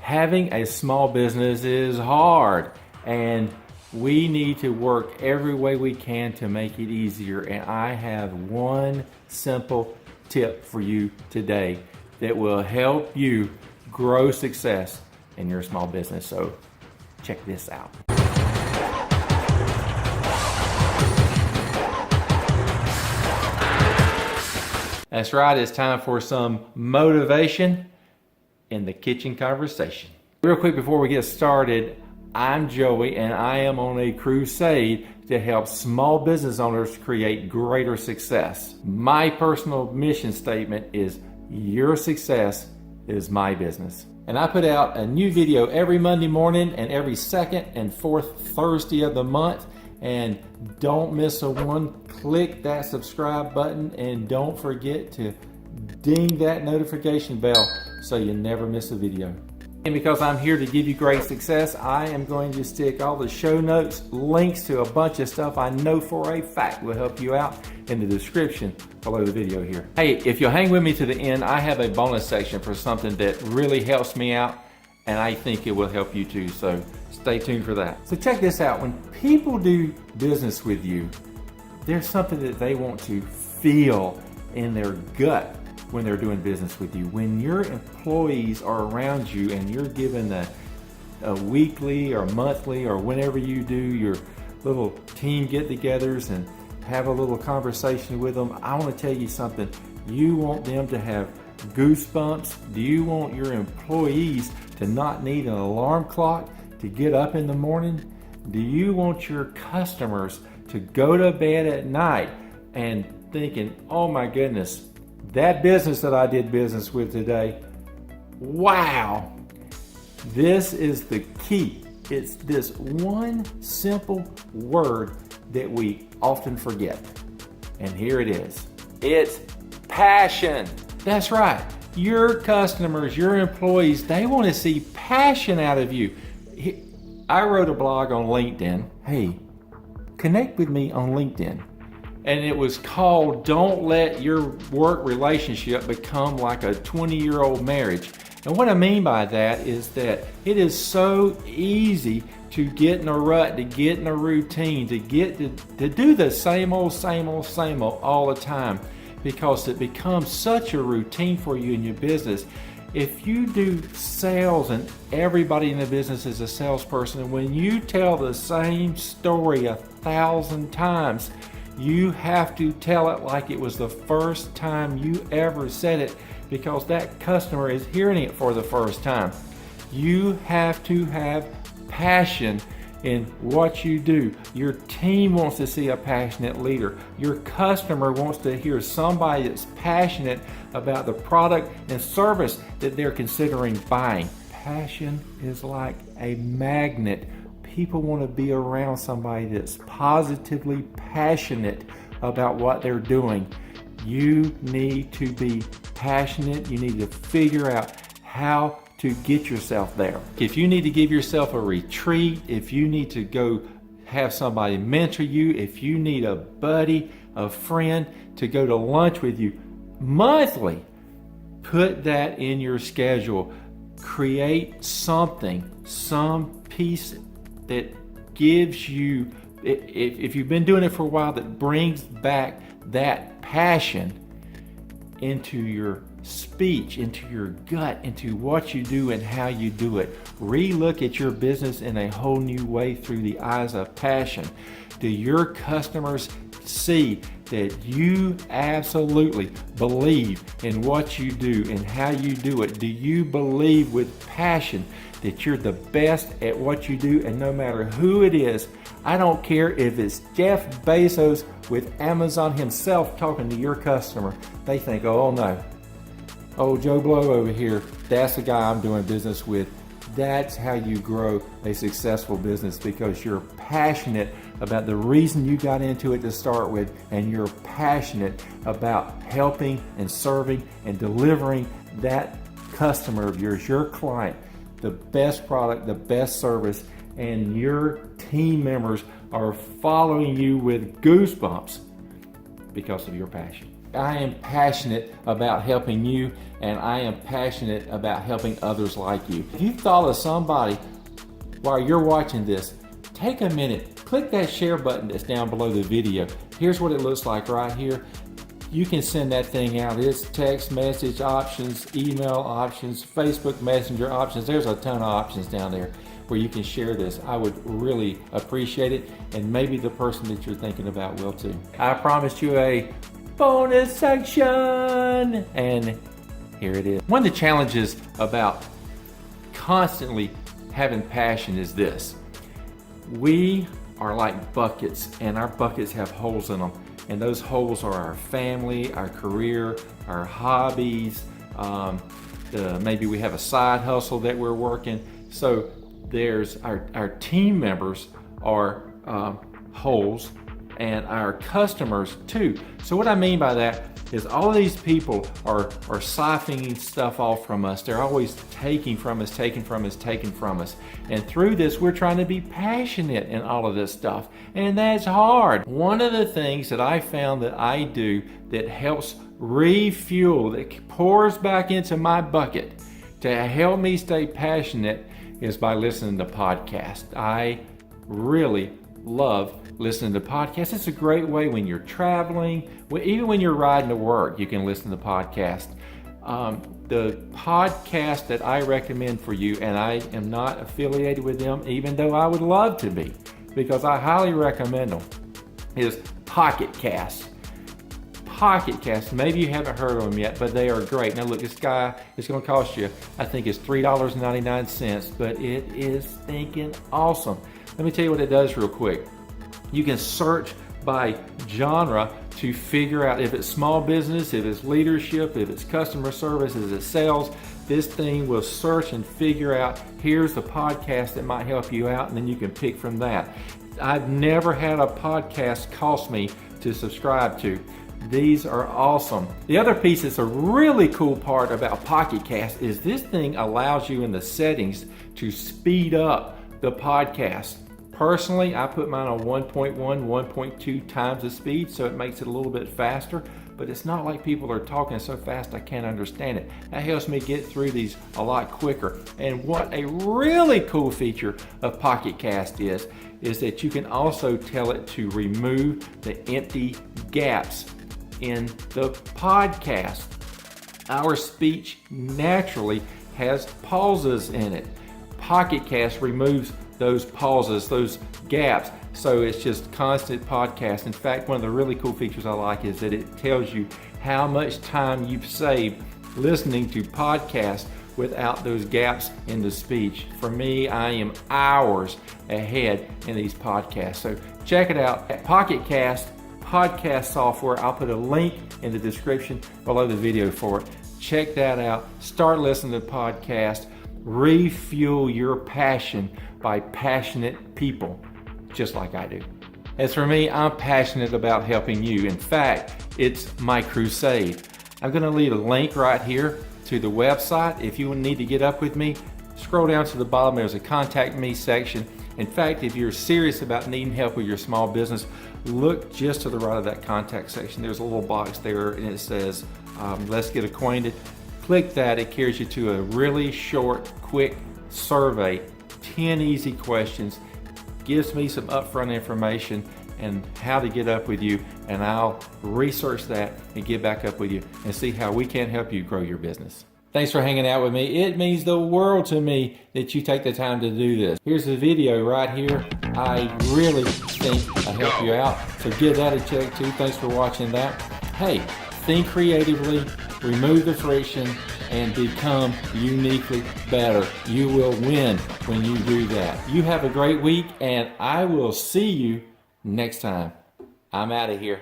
Having a small business is hard, and we need to work every way we can to make it easier. And I have one simple tip for you today that will help you grow success in your small business. So check this out. That's right, it's time for some motivation in the kitchen conversation. Real quick before we get started, I'm Joey and I am on a crusade to help small business owners create greater success. My personal mission statement is your success is my business. And I put out a new video every Monday morning and every second and fourth Thursday of the month. And don't miss a one. Click that subscribe button and don't forget to ding that notification bell so you never miss a video. And because I'm here to give you great success, I am going to stick all the show notes, links to a bunch of stuff I know for a fact will help you out in the description below the video here. Hey, if you'll hang with me to the end, I have a bonus section for something that really helps me out, and I think it will help you too, so stay tuned for that. So check this out. When people do business with you, there's something that they want to feel in their gut when they're doing business with you. When your employees are around you and you're given a weekly or monthly or whenever you do your little team get-togethers and have a little conversation with them, I want to tell you something. You want them to have goosebumps. Do you want your employees to not need an alarm clock to get up in the morning? Do you want your customers to go to bed at night and thinking, oh my goodness, that business that I did business with today, wow, this is the key. It's this one simple word that we often forget. And here it is. It's passion. That's right. Your customers, your employees, they want to see passion out of you. I wrote a blog on LinkedIn. Hey, connect with me on LinkedIn. And it was called Don't Let Your Work Relationship Become Like a 20-Year-Old Marriage. And what I mean by that is that it is so easy to get in a rut, to get in a routine, to do the same old all the time, because it becomes such a routine for you in your business. If you do sales and everybody in the business is a salesperson, and when you tell the same story 1,000 times, you have to tell it like it was the first time you ever said it, because that customer is hearing it for the first time. You have to have passion in what you do. Your team wants to see a passionate leader. Your customer wants to hear somebody that's passionate about the product and service that they're considering buying. Passion is like a magnet. People want to be around somebody that's positively passionate about what they're doing. You need to be passionate. You need to figure out how to get yourself there. If you need to give yourself a retreat, if you need to go have somebody mentor you, if you need a buddy, a friend to go to lunch with you monthly, put that in your schedule. Create something, some piece that gives you, if you've been doing it for a while, that brings back that passion into your speech, into your gut, into what you do and how you do it. Re-look at your business in a whole new way through the eyes of passion. Do your customers see that you absolutely believe in what you do and how you do it? Do you believe with passion that you're the best at what you do, and no matter who it is, I don't care if it's Jeff Bezos with Amazon himself talking to your customer, they think, oh no, oh Joe Blow over here, that's the guy I'm doing business with. That's how you grow a successful business, because you're passionate about the reason you got into it to start with, and you're passionate about helping and serving and delivering that customer of yours, your client, the best product, the best service, and your team members are following you with goosebumps because of your passion. I am passionate about helping you, and I am passionate about helping others like you. If you thought of somebody while you're watching this, take a minute, click that share button that's down below the video. Here's what it looks like right here. You can send that thing out. It's text message options, email options, Facebook Messenger options. There's a ton of options down there where you can share this. I would really appreciate it, and maybe the person that you're thinking about will too. I promised you a bonus section, and here it is. One of the challenges about constantly having passion is this. We are like buckets, and our buckets have holes in them. And those holes are our family, our career, our hobbies. Maybe we have a side hustle that we're working. So there's our team members are holes, and our customers too. So what I mean by that is all of these people are siphoning stuff off from us. They're always taking from us. And through this, we're trying to be passionate in all of this stuff. And that's hard. One of the things that I found that I do that helps refuel, that pours back into my bucket to help me stay passionate is by listening to podcasts. I really love listening to podcasts. It's a great way when you're traveling, even when you're riding to work, you can listen to podcasts. The podcast that I recommend for you, and I am not affiliated with them, even though I would love to be, because I highly recommend them, is Pocket Cast. Pocket Cast, maybe you haven't heard of them yet, but they are great. Now look, this guy is going to cost you, I think it's $3.99, but it is stinking awesome. Let me tell you what it does real quick. You can search by genre to figure out if it's small business, if it's leadership, if it's customer service, if it's sales. This thing will search and figure out, here's the podcast that might help you out, and then you can pick from that. I've never had a podcast cost me to subscribe to. These are awesome. The other piece that's a really cool part about Pocket Cast is this thing allows you in the settings to speed up the podcast. Personally, I put mine on 1.1, 1.2 times the speed, so it makes it a little bit faster, but it's not like people are talking so fast I can't understand it. That helps me get through these a lot quicker. And what a really cool feature of Pocket Cast is that you can also tell it to remove the empty gaps in the podcast. Our speech naturally has pauses in it. Pocket Cast removes those pauses, those gaps, so it's just constant podcast. In fact, one of the really cool features I like is that it tells you how much time you've saved listening to podcasts without those gaps in the speech. For me, I am hours ahead in these podcasts. So check it out at Pocket Cast podcast software. I'll put a link in the description below the video for it. Check that out. Start listening to podcasts. Refuel your passion by passionate people, just like I do. As for me, I'm passionate about helping you. In fact, it's my crusade. I'm going to leave a link right here to the website. If you need to get up with me, scroll down to the bottom. There's a contact me section. In fact, if you're serious about needing help with your small business, look just to the right of that contact section. There's a little box there and it says, let's get acquainted. Click that. It carries you to a really short, quick survey, 10 easy questions, gives me some upfront information and how to get up with you, and I'll research that and get back up with you and see how we can help you grow your business. Thanks for hanging out with me. It means the world to me that you take the time to do this. Here's the video right here. I really think I help you out, so give that a check too. Thanks for watching that. Hey, think creatively, remove the friction, and become uniquely better. You will win when you do that. You have a great week, and I will see you next time. I'm out of here.